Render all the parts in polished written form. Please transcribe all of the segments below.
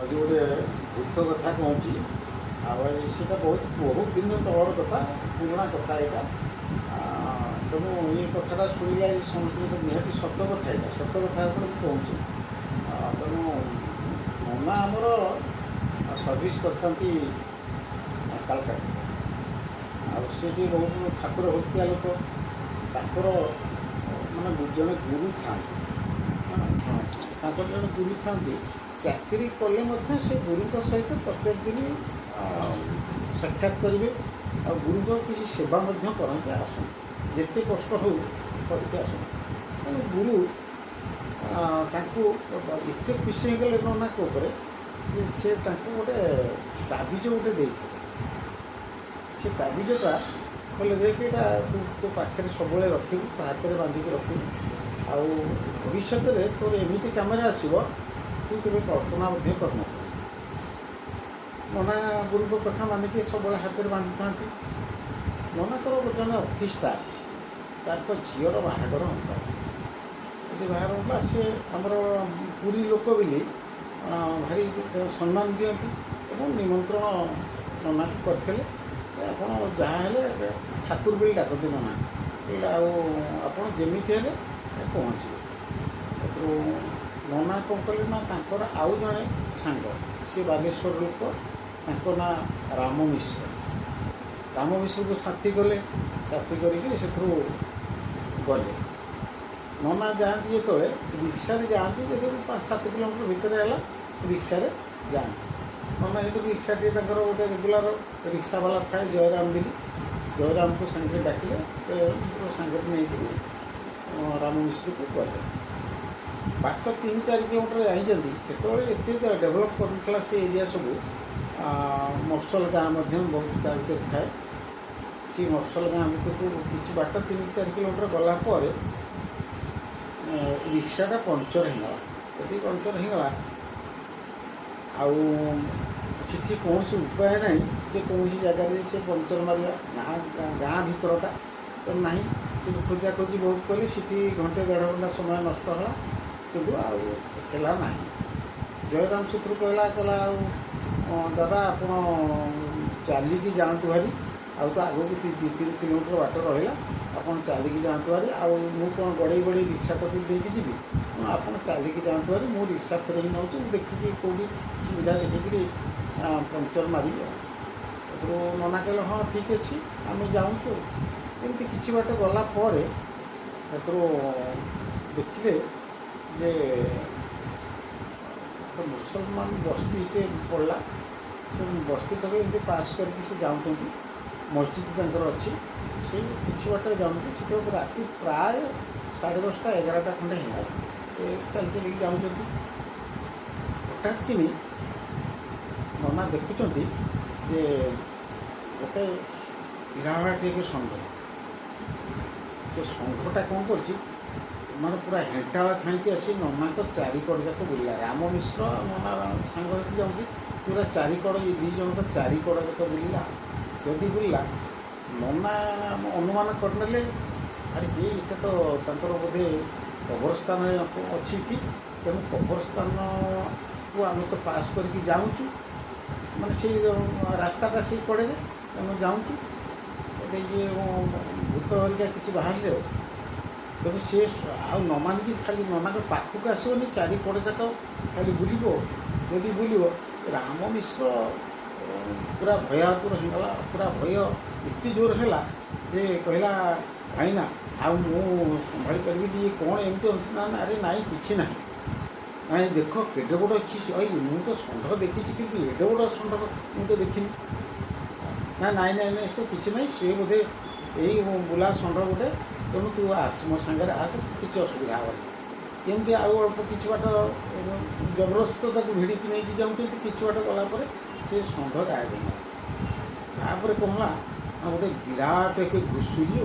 आज गोटे भूत कथा कहूँ आईटा बहुत दिन तलर कथा पुराणा कथा यहाँ तेणु ये कथाटा शुणिला समस्त निहती सत कथा यहाँ सत कथा कहूँ तेणु नना आमर सर्विस करती कालकाटा आगे बहुत ठाकुर भक्तिया लोक ताकर माने जड़े गुरु था जड़े गुरु था चाकरी कले से गुरु सहित प्रत्येक दिन साक्षात करेंगे आ गुरु किसी सेवा करते आसन जिते कष्ट हो करके आसन तेणु गुरु एत खुशी हो गले नना को से गोटे दाविज गोटे दे से दाविजटा कहले देख यहाँ तो पाखे सब रखू तो हाथ में बांधिक रखू आउ भविष्य में तोर एमती कम आसो तू केवे कल्पना करना नना गुरु कथा मानिक सब हाथ में बांधि था ननाकर जन अफिसटा तार झीर बाहागर होता यदि बाहर होता सी आमर पुरी लोक बोली भारी सम्मान दिखती और निमंत्रण नना करते आप जहाँ ठाकुर बोली डाकती नना आप जमी पहुँचे तो नना कौन कले ना तांकर आउ जड़े सांग सी बालेश्वर लोक तांको ना राम मिश्र को साथी गले साथी कर गले नना जाती जो रिक्शा जाती जो 5-7 किलोमीटर भितर है रिक्शा जाती नना ये रिक्शाटी गोटे रेगुलर रिक्शा वाला थाए जयराम बोली जयराम को सांगे डाकिले सांगे नहीं राम मिश्र को गले बाट 3-4 किलोमीटर जाइए से डेभलप करूला से एरिया सब मफसल गाँव बहुत ता भर थाए सी मफसल गाँव भर को किसी बाट 3-4 किलोमीटर गलापर रिक्शाटा पंचर होगा यदि पंचर होगा आठी कौन उपाय ना जे कौन जगह से पंचर मारे गाँ भरटा तो ना खोजा खोजी बहुत कली सी घंटे 1.5 घंटा समय नष्ट है किंतु आला ना जयराम से कहला दादा आप चलिकी जातु भारी आ तो आग को 2-3 किलोमीटर बाट रहा आप चलिकी जातु भारी आउ कौन गड़े रिक्शा कटी देकी जी आप चलिकी जातु भारी मु रिक्शा फेर नौ देखिए कौटी सुविधा देखिए पंचर मारि तो नना कहले हाँ ठीक अच्छे आम जाऊँ एमती किसी बाट गला देखिले जे मुसलमान बस्ती टे पड़ा बस्ती तक एमती पास करके से जाऊँ मस्जिद तंकर अच्छी से किसी बाट जाऊँ से राति प्राय 10:30-11टा खंडे है चल चलिए जाऊँ हठात कि नना देखुं जे गोटे विराट एक संघ से संघटा कौन कर माने पूरा हेटाला खाई आसी नना चारिकड़ जाक बुला राम मिश्र नना सांग जाऊँगी पूरा चारिकड़ ये 2 जन का चारिकड़ जाक बुला जदि बुला नना अनुमान करने अरे ये इटा तो तंकर बोधे कब्रस्तान अच्छी थी तेणु कब्रस्तान को आम तो पास करके जाऊँ माने से रास्ताटा से कड़े तेणु जाऊँ ये भूत हरिका किसी बाहर तेणु सी आ न मानिक खाली नना पाखक आसोनी 4 कड़ जाक खाली बुल जदि बुल राम मिश्र पूरा भयातुर होगा पूरा भय इतनी जोर है जे कहला भाईना आ संभाली पारि ये कौन एमती अच्छी ना अरे नाई कि ना ना देख केडे बड़ अच्छी आई मुझे तो षंढ देखी कि एडे बड़ षंढ मुझे तो देखनी ना नाई नाई ना से किसी ना सी बोधे यही बुला षंढ गोटे तेणु तू आस मो सागर आस किसी असुविधा हेनी एमती आउ अल्प कि बाट जबरदस्त भिड़िकी नहीं जाऊँ कि बाट गलापर से षंढ गायब तापर कहला गोटे विराट एक घुषुरी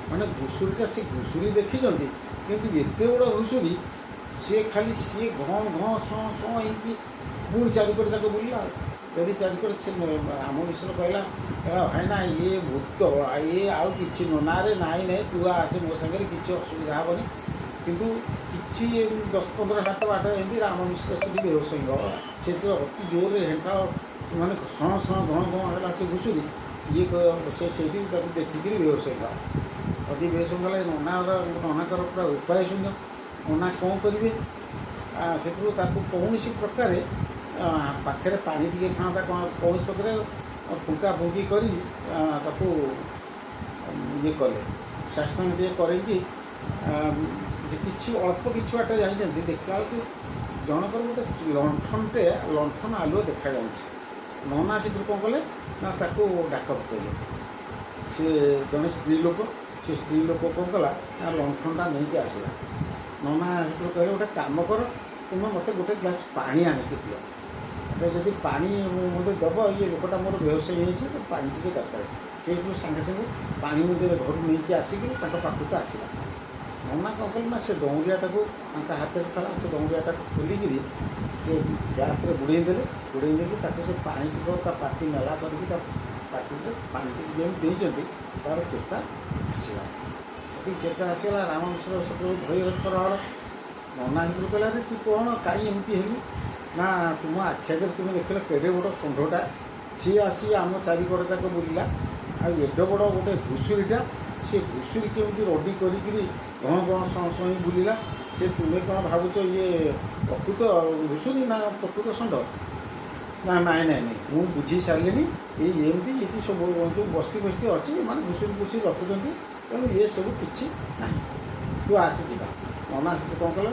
माने घुषुरीटा से घुषुरी देखी किंतु एत बड़ घुषुरी सी खाली सी घ घ स पुणी 4 कड़ जाक बुलला यदि 4 कड़ से राम मिश्र कहला भाई ना ये भूत ये आउ कि ना रे नाई नाई तू आसे मो सागर किसी असुविधा हेनी କିନ୍ତୁ କିଛି 10-15 ହାତ ବାଟ ଏମିତି ରାମ ମିଶ୍ର ସେଠି ବେହୋସ ହେଇଗଲା। ସେଥିରେ ଅତି ଜୋରରେ ହେଣ୍ଟାଳ ମାନେ ସଣ ସଣ ଘଣ ଘଣ ହେଲା ସେ ଘୁଷୁରି ଇଏ ସେ ସେଇଠି ତାକୁ ଦେଖିକିରି ବେହୋସ ହେଇଗଲା। ଯଦି ବେହୋସ ହେଇଗଲା ନନାଙ୍କର ପୁରା ଉପାୟ ଶୂନ୍ୟ। ନନା କ'ଣ କରିବେ? ସେଥିରୁ ତାକୁ କୌଣସି ପ୍ରକାରେ ପାଖରେ ପାଣି ଟିକେ ଥାନ୍ତା, କ'ଣ କୌଣସି ପ୍ରକାରେ ଫୁଙ୍କା ଫୁଙ୍କି କରି ତାକୁ ଇଏ କଲେ, ଶାସନ ଟିକେ କରେଇକି ଯେ କିଛି ଅଳ୍ପ କିଛି ବାଟ ଯାଇଛନ୍ତି, ଦେଖିଲା ବେଳକୁ ଜଣଙ୍କର ଗୋଟେ ଲଣ୍ଠନ ଆଲୁଅ ଦେଖାଯାଉଛି। ନନା ସେଥିରୁ କ'ଣ କଲେ ନା ତାକୁ ଡାକ ପକାଇଲେ। ସେ ଜଣେ ସ୍ତ୍ରୀ ଲୋକ, ସେ ସ୍ତ୍ରୀ ଲୋକ କ'ଣ କଲା ନା ଲଣ୍ଠନଟା ନେଇକି ଆସିଲା। ନନା ସେଥିରୁ କହିଲେ ଗୋଟେ କାମ କର, ତୁମେ ମୋତେ ଗୋଟେ ଗ୍ଲାସ୍ ପାଣି ଆଣିକି ଦିଅ। ଯଦି ପାଣି ମୋତେ ଦେବ, ଇଏ ଲୋକଟା ମୋର ବେହୋସ ହେଇଯାଇଛି, ତ ପାଣି ଟିକେ ଦରକାର। ସେଇଠୁ ସାଙ୍ଗେ ସାଙ୍ଗେ ପାଣି ମଧ୍ୟ ଘରୁ ନେଇକି ଆସିକି ତାଙ୍କ ପାଖକୁ ଆସିଲା। ନନା କ'ଣ କଲେ ନା ସେ ଡଉଁରିଆଟାକୁ ତାଙ୍କ ହାତରେ ଥିଲା, ସେ ଡଉଁରିଆଟାକୁ ଖୋଲିକିରି ସେ ଗ୍ୟାସ୍ରେ ବୁଡ଼େଇ ଦେଇକି ତାକୁ ସେ ପାଣି ଟିକେ ତା ପାଟି ମେଲା କରିକି ତା ପାଟିରେ ପାଣି ଟିକେ ଯେମିତି ଦେଇଛନ୍ତି, ତା'ର ଚେତା ଆସିଲା। ଯଦି ଚେତା ଆସିଗଲା, ରାମ ମିଶ୍ର ସେତେବେଳେ ଭୟରେ ହଳ। ନନା ସେଥିରୁ କହିଲା, ତୁ କ'ଣ କାହିଁ ଏମିତି ହେଲୁ? ନା ତୁମ ଆଖି ଆଗରେ ତୁମେ ଦେଖିଲ କେଡ଼େ ବଡ଼ ଷଣ୍ଢଟା, ସିଏ ଆସି ଆମ ଚାରିକଡ଼ ଯାକ ବୁଲିଲା। ଆଉ ଏଡ଼େ ବଡ଼ ଗୋଟେ ଘୁଷୁରିଟା, ସେ ଘୁଷୁରି କେମିତି ରଡ଼ି କରିକିରି ଘଣ ଘଣ ସଇଁ ବୁଲିଲା। ସେ ତୁମେ କ'ଣ ଭାବୁଛ ଇଏ ପ୍ରକୃତ ଘୁଷୁରି ନା ପ୍ରକୃତ ଷଣ୍ଢ? ନା ନାଇଁ, ମୁଁ ବୁଝି ସାରିଲିଣି। ଏମିତି ଏଠି ସବୁ ଯେଉଁ ବସ୍ତି ଅଛି, ଏମାନେ ଘୁଷୁରି ରଖୁଛନ୍ତି, ତେଣୁ ଏ ସବୁ କିଛି ନାହିଁ, ତୁ ଆସି ଯିବା। ନନା ସେଠି କ'ଣ କଲେ,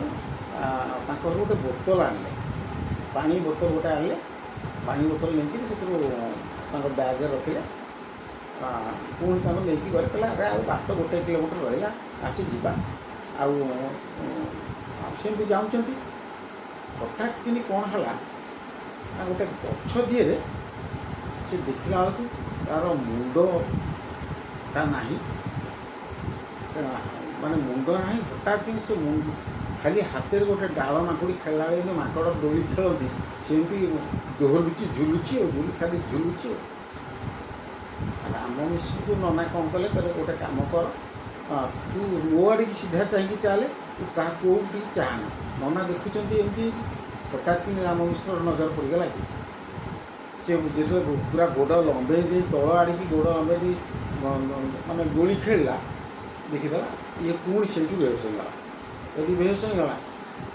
ତାଙ୍କ ଘରୁ ଗୋଟେ ବୋତଲ ଆଣିଲେ, ପାଣି ବୋତଲ ଗୋଟେ ଆଣିଲେ। ପାଣି ବୋତଲ ନେଇକିରି ସେଥିରୁ ତାଙ୍କ ବ୍ୟାଗ୍ରେ ରଖିଲେ। ପୁଣି ତାଙ୍କୁ ନେଇକି ଗଲେ, କହିଲା ଆରେ ଆଉ ବାଟ 1 କିଲୋମିଟର ରହିଲା, ଆସି ଯିବା। ଆଉ ସେମିତି ଯାଉଛନ୍ତି। ହଠାତ୍ କିନି କ'ଣ ହେଲା ନା ଗୋଟେ ଗଛ ଦିହରେ ସେ ଦେଖିଲା ବେଳକୁ ତା'ର ମୁଣ୍ଡଟା ନାହିଁ, ମାନେ ମୁଣ୍ଡ ନାହିଁ। ହଠାତ୍ କିନି ସେ ଖାଲି ହାତରେ ଗୋଟେ ଡାଳ ମାଙ୍କୁଡ଼ି ଖେଳିଲା ବେଳେ ଯେମିତି ମାଙ୍କଡ଼ ଦୋଳି ଖେଳନ୍ତି, ସେମିତି ଦୋହଲୁଛି, ଝୁଲୁଛି ଖାଲି ଝୁଲୁଛି। ରାମ ମିଶ୍ରକୁ ନନା କ'ଣ କଲେ, ଗୋଟେ କାମ କର, ତୁ ମୋ ଆଡ଼ିକି ସିଧା ଚାହିଁକି ଚାଲେ, ତୁ କାହା କେଉଁଠି ଚାହାନା। ନନା ଦେଖୁଛନ୍ତି ଏମିତି। ହଠାତ୍ କିନି ରାମ ମିଶ୍ରର ନଜର ପଡ଼ିଗଲା କି ସେ ଯେତେବେଳେ ପୁରା ଗୋଡ଼ ଲମ୍ବେଇ ଦେଇ ତଳ ଆଡ଼ିକି ଗୋଡ଼ ଲମ୍ବେଇ ଦେଇ ମାନେ ଦୋଳି ଖେଳିଲା, ଦେଖିଦେଲା ଇଏ ପୁଣି ସେଇଠୁ ବେହୋସ ହେଇଗଲା। ଯଦି ବେହୋସ ହେଇଗଲା,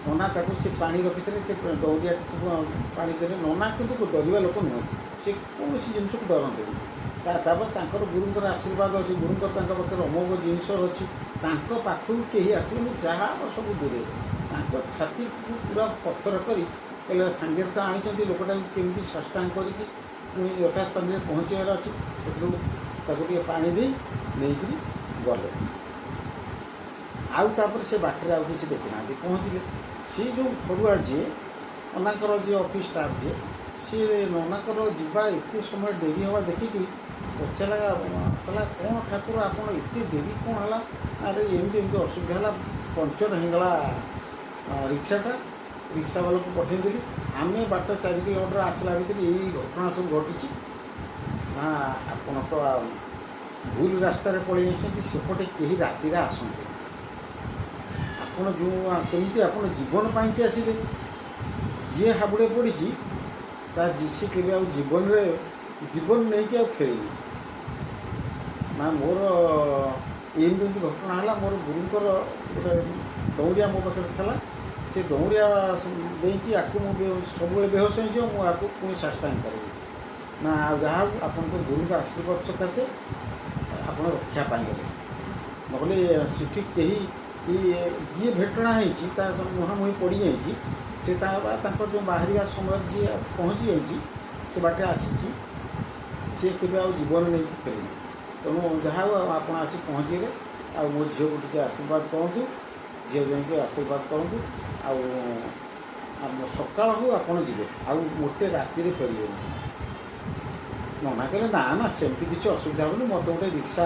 ନନା ତାକୁ ସେ ପାଣି ରଖିଥିଲେ, ସେ ଡଉରିଆକୁ ପାଣି ଦେଲେ। ନନା କିନ୍ତୁ ଡରିବା ଲୋକ ନୁହନ୍ତି, ସେ କୌଣସି ଜିନିଷକୁ ଡରନ୍ତିନି। ତାପରେ ତାଙ୍କର ଗୁରୁଙ୍କର ଆଶୀର୍ବାଦ ଅଛି, ଗୁରୁଙ୍କର ତାଙ୍କ ପାଖରେ ଅମୋଘ ଜିନିଷ ଅଛି। ତାଙ୍କ ପାଖକୁ କେହି ଆସିବେନି, ଯାହା ସବୁ ଦୂରେ। ତାଙ୍କ ଛାତିକୁ ପୁରା ପଥର କରି ହେଲେ ସାଙ୍ଗରେ ତ ଆଣିଛନ୍ତି, ଲୋକଟାକୁ କେମିତି ସାଷ୍ଟାଙ୍ଗ କରିକି ପୁଣି ଯଥାସ୍ଥାନରେ ପହଞ୍ଚିବାର ଅଛି। ସେଥିରୁ ତାକୁ ଟିକେ ପାଣି ଦେଇ ନେଇକରି ଗଲେ। ଆଉ ତାପରେ ସେ ବାଟରେ ଆଉ କିଛି ଦେଖିନାହାନ୍ତି, ପହଞ୍ଚିଲେ। ସେ ଯେଉଁ ଫରୁଆ ଯିଏ ନନାଙ୍କର ଯିଏ ଅଫିସ୍ ଷ୍ଟାଫ୍ ଯିଏ, ସିଏ ନନାଙ୍କର ଯିବା ଏତେ ସମୟ ଡେରି ହେବା ଦେଖିକିରି ପଚାରିଲା, କହିଲା କ'ଣ ଠାକୁର ଆପଣ ଏତେ ଡେରି କ'ଣ ହେଲା? ଆରେ ଏମିତି ଅସୁବିଧା ହେଲା, ପଙ୍କଚର୍ ହେଇଗଲା ରିକ୍ସାଟା, ରିକ୍ସାବାଲାକୁ ପଠାଇଦେଲି। ଆମେ ବାଟ 4 କିଲୋମିଟର ଆସିଲା ଭିତରେ ଏଇ ଘଟଣା ସବୁ ଘଟିଛି। ନା ଆପଣ ତ ଭୁଲ ରାସ୍ତାରେ ପଳେଇ ଆସିଛନ୍ତି, ସେପଟେ କେହି ରାତିରେ ଆସନ୍ତି। ଆପଣ କେମିତି ଆପଣ ଜୀବନ ପାଇଁକି ଆସିଲେ? ଯିଏ ହାବୁଡ଼େ ପଡ଼ିଛି ସେ କେବେ ଆଉ ଜୀବନ ନେଇକି ଆଉ ଫେରେନି। ନା ମୋର ଏମିତି ଘଟଣା ହେଲା। ମୋର ଗୁରୁଙ୍କର ଗୋଟେ ଡଉଁରିଆ ମୋ ପାଖରେ ଥିଲା, ସେ ଡଉଁରିଆ ଦେଇକି ଆକୁ ମୁଁ ସବୁବେଳେ ବେହୋସ ହେଇଯିବ, ମୁଁ ଆକୁ ପୁଣି ସାଷ୍ଟାଙ୍ଗ କରିବି। ନା ଆଉ ଯାହା ହଉ ଆପଣଙ୍କ ଗୁରୁଙ୍କ ଆଶୀର୍ବାଦ ସକାଶେ ଆପଣ ରକ୍ଷା ପାଇଗଲେ, ନହେଲେ ସେଠି କେହି ଯିଏ ଭେଟଣା ହେଇଛି, ତା ମୁହାଁମୁହିଁ ପଡ଼ିଯାଇଛି, ସେ ତାଙ୍କର ଯେଉଁ ବାହାରିବା ସମୟରେ ଯିଏ ପହଞ୍ଚି ଯାଇଛି, ସେ ବାଟେ ଆସିଛି, ସିଏ କେବେ ଆଉ ଜୀବନ ନେଇକି ଫେରିନି। ତେଣୁ ଯାହା ହଉ ଆପଣ ଆସି ପହଞ୍ଚିଲେ। ଆଉ ମୋ ଝିଅକୁ ଟିକେ ଆଶୀର୍ବାଦ କରନ୍ତୁ, ଝିଅ ଯାଇକି ଆଶୀର୍ବାଦ କରନ୍ତୁ। ଆଉ ସକାଳ ହଉ ଆପଣ ଯିବେ, ଆଉ ଗୋଟେ ରାତିରେ ଫେରିବେନି। ନନା କହିଲେ ନା ସେମିତି କିଛି ଅସୁବିଧା ହେବନି, ମୋତେ ଗୋଟେ ରିକ୍ସା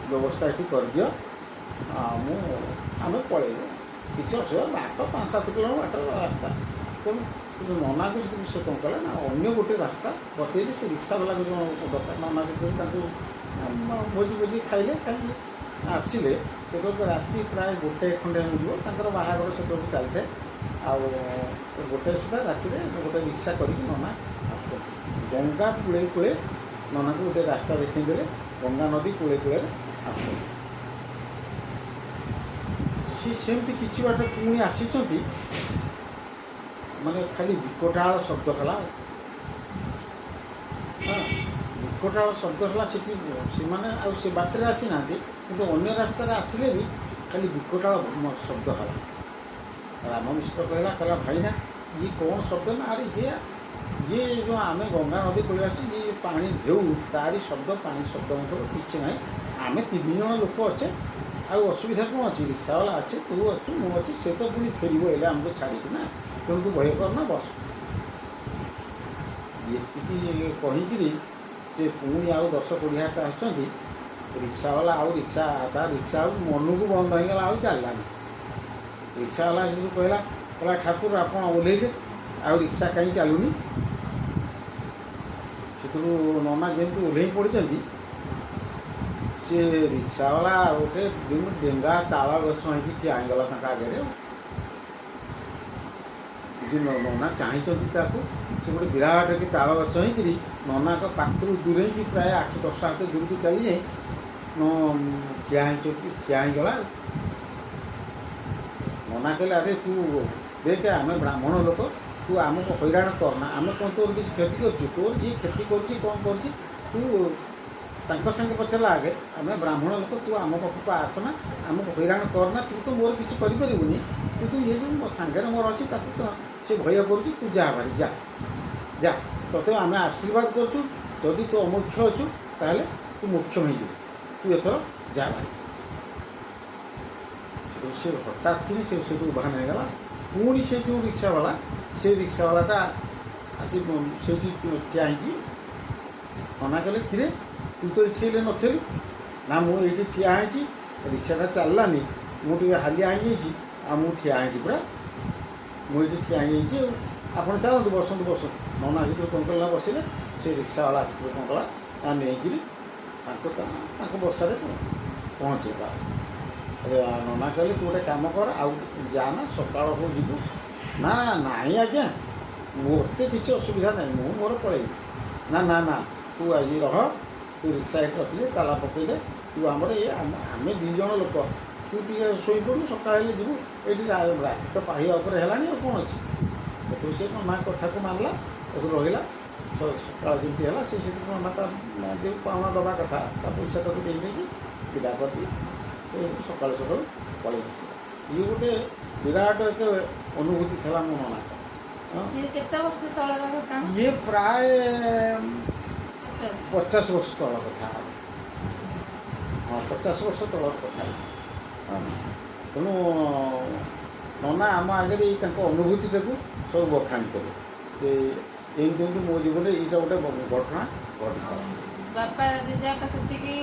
ବ୍ୟବସ୍ଥା ଏଠି କରିଦିଅ, ଆମେ ପଳେଇବୁ, କିଛି ଅସୁବିଧା। ବାଟ 5-7 କିଲୋମିଟର ବାଟର ରାସ୍ତା। ତେଣୁ କିନ୍ତୁ ନନାକୁ ସେ କ'ଣ କଲେ ନା ଅନ୍ୟ ଗୋଟେ ରାସ୍ତା ବତେଇଲେ। ସେ ରିକ୍ସାବାଲାକୁ ଯେଉଁ ଦରକାର, ନନା ସେଥିରେ ତାଙ୍କୁ ଭୋଜି ଖାଇଲେ, ଖାଇକି ଆସିଲେ ସେତେବେଳକୁ ରାତି ପ୍ରାୟ 1 ଖଣ୍ଡେ ହେଇଯିବ, ତାଙ୍କର ବାହାଘର ସେତେବେଳକୁ ଚାଲିଥାଏ। ଆଉ 1 ସୁଦ୍ଧା ରାତିରେ ଗୋଟେ ରିକ୍ସା କରିକି ନନା ଆସୁଛନ୍ତି। ଗଙ୍ଗା କୂଳେ କୂଳେ ନନାକୁ ଗୋଟେ ରାସ୍ତା ଦେଖେଇଦେଲେ, ଗଙ୍ଗା ନଦୀ କୂଳେ କୂଳରେ ଆସୁଛନ୍ତି। ସିଏ ସେମିତି କିଛି ବାଟ ପୁଣି ଆସିଛନ୍ତି, ମାନେ ଖାଲି ବିକଟାଳ ଶବ୍ଦ ହେଲା। ହଁ, ବିକଟାଳ ଶବ୍ଦ ହେଲା। ସେଠି ସେମାନେ ଆଉ ସେ ବାଟରେ ଆସିନାହାନ୍ତି, କିନ୍ତୁ ଅନ୍ୟ ରାସ୍ତାରେ ଆସିଲେ ବି ଖାଲି ବିକଟାଳ ଶବ୍ଦ ହେଲା। ରାମ ମିଶ୍ର କହିଲା ଭାଇନା ଇଏ କ'ଣ ଶବ୍ଦ ନା? ଆରେ ଇଏ ଯେଉଁ ଆମେ ଗଙ୍ଗା ନଦୀ କୂଳେ ଆସୁଛୁ, ଇଏ ପାଣି ଢେଉ, ତାରି ଶବ୍ଦ, ପାଣି ଶବ୍ଦ ମଧ୍ୟ କିଛି ନାହିଁ। ଆମେ 3 ଜଣ ଲୋକ ଅଛେ, ଆଉ ଅସୁବିଧା କ'ଣ ଅଛି? ରିକ୍ସାବାଲା ଅଛି, ତୁ ଅଛୁ, ମୁଁ ଅଛି, ସେ ତ ପୁଣି ଫେରିବ ହେଲେ ଆମକୁ ଛାଡ଼ିକି ନା, ତେଣୁ ତୁ ଭୟ କରନା, ବସ। ଏତିକି କହିକିରି ସେ ପୁଣି ଆଉ 10-20 ହାତ ଆସୁଛନ୍ତି। ରିକ୍ସାବାଲା ଆଉ ତା ରିକ୍ସା ଆଉ ମନକୁ ବନ୍ଦ ହୋଇଗଲା, ଆଉ ଚାଲିଲାନି। ରିକ୍ସାବାଲା ଯେହେତୁ କହିଲା ଠାକୁର ଆପଣ ଓହ୍ଲେଇଲେ, ଆଉ ରିକ୍ସା କାହିଁ ଚାଲୁନି? ସେଥିରୁ ନନା ଯେମିତି ଓହ୍ଲେଇ ପଡ଼ିଛନ୍ତି, ସେ ରିକ୍ସାବାଲା ଗୋଟେ ଡେଙ୍ଗା ତାଳ ଗଛ ହେଇକି ଠିଆ ହେଇଗଲା ତାଙ୍କ ଆଗରେ। ନନା ଚାହିଁଛନ୍ତି ତାକୁ, ସେ ଗୋଟେ ବିରାଟ ତାଳ ଗଛ ହେଇକିରି ନନାଙ୍କ ପାଖରୁ ଦୂରେଇକି ପ୍ରାୟ 8-10 ହାତ ଦୂରକୁ ଚାଲିଯାଇ ଠିଆ ହେଇଗଲା। ନନା କହିଲେ ଆରେ ତୁ ଦେଖ, ଆମେ ବ୍ରାହ୍ମଣ ଲୋକ, ତୁ ଆମକୁ ହଇରାଣ କରନା। ଆମେ କ'ଣ ତୋର କିଛି କ୍ଷତି କରୁଛୁ? ତୋର ଯିଏ କ୍ଷତି କରୁଛି କ'ଣ କରୁଛି, ତୁ ତାଙ୍କ ସାଙ୍ଗେ ପଚାରିଲା ଆଗେ। ଆମେ ବ୍ରାହ୍ମଣ ଲୋକ, ତୁ ଆମ ପାଖକୁ ଆସନା, ଆମକୁ ହଇରାଣ କରନା। ତୁ ତ ମୋର କିଛି କରିପାରିବୁନି, କିନ୍ତୁ ଇଏ ଯେଉଁ ମୋ ସାଙ୍ଗରେ ମୋର ଅଛି ତାକୁ ତ ସେ ଭୟ କରୁଛି। ତୁ ଯା ଭାରି, ଯା, ତତେ ଆମେ ଆଶୀର୍ବାଦ କରୁଛୁ। ଯଦି ତୁ ଅମୁଖ୍ୟ ଅଛୁ ତାହେଲେ ତୁ ମୁଖ୍ୟ ହେଇଯିବୁ, ତୁ ଏଥର ଯା ଭାରି। ସେ ହଠାତ୍ କିନି ସେ ସେଠୁ ଉଭାନ ହେଇଗଲା। ପୁଣି ସେ ଯେଉଁ ରିକ୍ସାବାଲା, ସେ ରିକ୍ସାବାଲାଟା ଆସି ସେଇଠି ଠିଆ ହେଇଛି। ନନା କହିଲେ କିରେ ତୁ ତ ଏଠି ହେଲେ ନଥିଲୁ? ନା, ମୁଁ ଏଇଠି ଠିଆ ହେଇଛି, ରିକ୍ସାଟା ଚାଲିଲାନି, ମୁଁ ଟିକେ ହାଲିଆ ହେଇଯାଇଛି, ଆଉ ମୁଁ ଠିଆ ହେଇଛି ପୁରା, ମୁଁ ଏଇଠି ଠିଆ ହେଇଯାଇଛି। ଆଉ ଆପଣ ଚାଲନ୍ତୁ, ବସନ୍ତୁ। ନନା ସେଥିରୁ କ'ଣ କଲା, ବସିଲେ। ସେ ରିକ୍ସାବାଲା ସେଥିରୁ କ'ଣ କଲା, ତା ନେଇକିରି ତାଙ୍କ ବସାରେ ପହଞ୍ଚେଇଲା। ନନା କହିଲେ ତୁ ଗୋଟେ କାମ କର, ଆଉ ଯା ନା, ସକାଳ ହଉ ଯିବୁ। ନାଇଁ ଆଜ୍ଞା, ମୋତେ କିଛି ଅସୁବିଧା ନାହିଁ, ମୁଁ ମୋର ପଳେଇବି। ନା, ତୁ ଆଜି ରହ, ତୁ ରିକ୍ସା ଏଠି ରଖିଦେ, ତାଲା ପକେଇଦେ। ତୁ ଆମର ଆମେ 2 ଜଣ ଲୋକ, ତୁ ଟିକେ ଶୋଇପଡ଼ୁ, ସକାଳ ହେଲେ ଯିବୁ। ଏଇଠି ରାତି ତ ପାହିବା ଉପରେ ହେଲାଣି, ଆଉ କ'ଣ ଅଛି? ଏଥିରୁ ସେ ନନା କଥାକୁ ମାନିଲା, ଏଥିରୁ ରହିଲା। ସକାଳ ଯେମିତି ହେଲା, ସେ ସେଥିରୁ ନନା ତା ଯେଉଁ ପାଉଣା ଦେବା କଥା, ତା ପଇସା ତାକୁ ଦେଇକି ବିଦା କରିଦେଲା। ସକାଳୁ ପଳେଇ ଆସିଲା। ଇଏ ଗୋଟେ ବିରାଟ ଏକ ଅନୁଭୂତି ଥିଲା ମୋ ନନାର। କେତେ ବର୍ଷ ତଳର କଥା? ଇଏ ପ୍ରାୟ 50 ବର୍ଷ ତଳ କଥା। ହଁ, 50 ବର୍ଷ ତଳର କଥା। ତେଣୁ ନନା ଆମ ଆଗରେ ଏଇ ତାଙ୍କ ଅନୁଭୂତିଟାକୁ ସବୁ ବଖାଣିଥିଲେ ଯେ ଏମିତି ମୋ ଜୀବନରେ ଏଇଟା ଗୋଟେ ଘଟଣା ଘଟିଥିଲା। ବାପା ଜେଜେବାପା ସେତିକି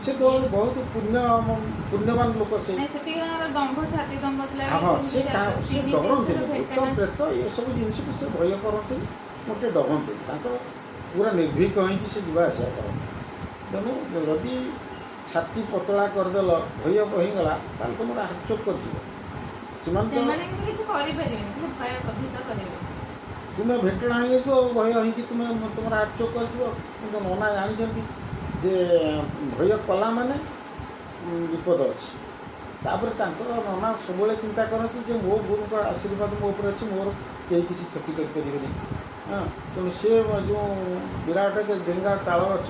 ସେ ତ ବହୁତ ପୁଣ୍ୟବାନ ଲୋକ। ସେ ହଁ, ସେ ଡରନ୍ତିନି। ଭୂତ ପ୍ରେତ ଏସବୁ ଜିନିଷକୁ ସେ ଭୟ କରନ୍ତିନି, ମୋଟେ ଡରନ୍ତିନି। ତାଙ୍କର ପୁରା ନିର୍ଭୀକ ହେଇକି ସେ ଯିବା ଆସିବା କରନ୍ତି। ତେଣୁ ଯଦି ଛାତି ପତଳା କରିଦେଲ, ଭୟ ହେଇଗଲା, ତାହେଲେ ତୁମର ହାର୍ଟଚୋକ୍ କରିଯିବ। ସେମାନେ କିଛି କରିପାରିବେନି, ତୁମେ ଭେଟଣା ହେଇଯିବ, ଭୟ ହେଇକି ତୁମର ହାର୍ଟଚୋକ୍ କରିଯିବ। କିନ୍ତୁ ନନା ଜାଣିଛନ୍ତି ଯେ ଭୟ କଲା ମାନେ ବିପଦ ଅଛି। ତାପରେ ତାଙ୍କର ନନା ସବୁବେଳେ ଚିନ୍ତା କରନ୍ତି ଯେ ମୋ ଗୁରୁଙ୍କ ଆଶୀର୍ବାଦ ମୋ ଉପରେ ଅଛି, ମୋର କେହି କିଛି କ୍ଷତି କରିପାରିବେନି। ହଁ, ତେଣୁ ସେ ଯେଉଁ ବିରାଟ ଡେଙ୍ଗା ତାଳ ଗଛ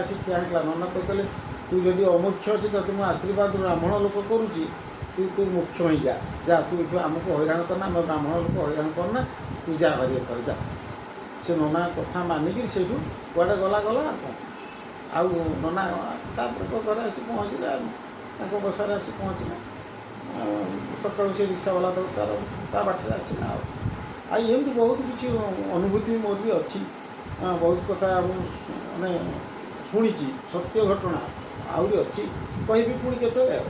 ଆସି ଠିଆ ହେଇଥିଲା। ନନା ତ କହିଲେ ତୁ ଯଦି ଅମୁଖ୍ୟ ଅଛି, ତତେ ମୁଁ ଆଶୀର୍ବାଦ ବ୍ରାହ୍ମଣ ଲୋକ କରୁଛି, ତୁ ମୁଖ୍ୟ ଯା, ତୁ ଏଠୁ ଆମକୁ ହଇରାଣ କରନା, ଆମେ ବ୍ରାହ୍ମଣ ଲୋକ ହଇରାଣ କରନା, ତୁ ଯା ଭାରି ଏଥର ଯା। ସେ ନନା କଥା ମାନିକିରି ସେଇଠୁ କୁଆଡ଼େ ଗଲା। ଆଉ ନନା ତାପରେ ଘରେ ଆସି ପହଞ୍ଚିଲେ, ତାଙ୍କ ବସାରେ ଆସି ପହଞ୍ଚିଲା। ସକାଳୁ ସେ ରିକ୍ସାବାଲା ତା ବାଟରେ ଆସିଲା। ଆଉ ଏମିତି ବହୁତ କିଛି ଅନୁଭୂତି ମୋର ବି ଅଛି। ବହୁତ କଥା ମୁଁ ଶୁଣିଛି, ସତ୍ୟ ଘଟଣା ଆହୁରି ଅଛି, କହିବି ପୁଣି କେତେବେଳେ ଆଉ।